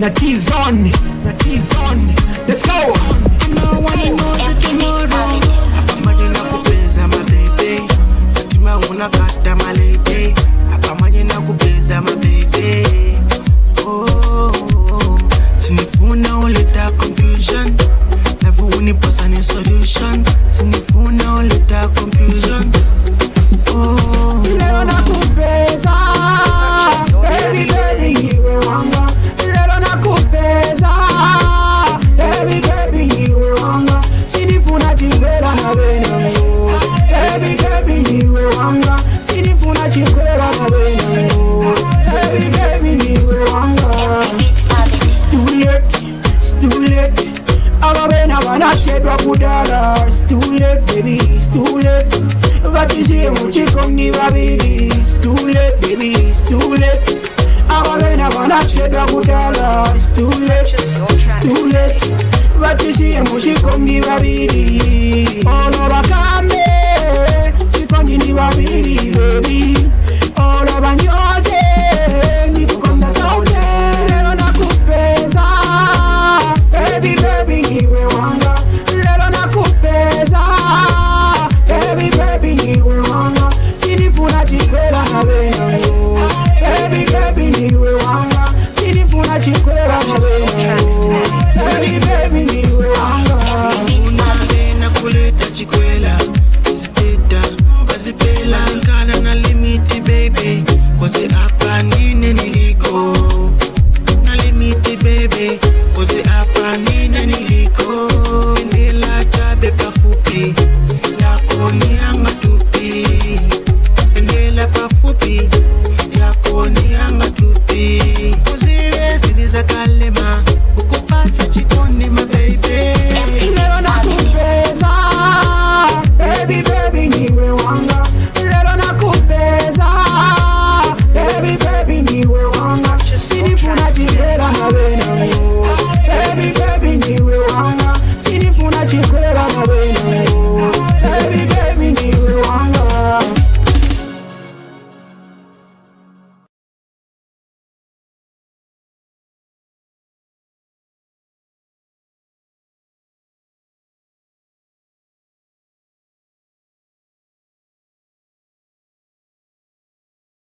na T-Zone, let's go. No one knows it tomorrow. Apamaje na kupeza my baby, fatima unakata my lady. Apamaje na kupeza my baby. Oh, sinifuna uleta confusion, never uniposa ni solution. Sinifuna uleta confusion. Oh, leo nakupeza baby baby niwe wanga. Leo nakupeza baby baby niwe wanga. Sinifuna chikwera na bena yo. Baby baby niwe wanga. Sinifuna chikwera na bena yo. Baby baby niwe wanga. It's too late. Ababena banachedwa kudala. It's too late baby, it's too late. Batishie muchiko ni babili. It's too late baby, it's too late. Ababena banachedwa kudala. It's too late, it's too late. Batishie muchiko ni babili. Ono bakame chiko ni babili baby. Ono banyoze nikukonda sauti. Lelo nakupeza baby baby niwe wanga. Lelo nakupeza baby baby niwe wanga. Sinifuna chikwera na bena yo. Baby baby niwe wanga. Sinifuna chikwera na bena yo. Baby baby niwe wanga. unapenda kuleta chikwela. Zipeta, bazipela. Nkana na limiti baby, kwase hapa nine niliko. Na limiti baby, kwase hapa nine niliko. Endela chabe pafupi, yako ni anga tupi. Endela pafupi, yako ni anga tupi. Uzile zidi za kale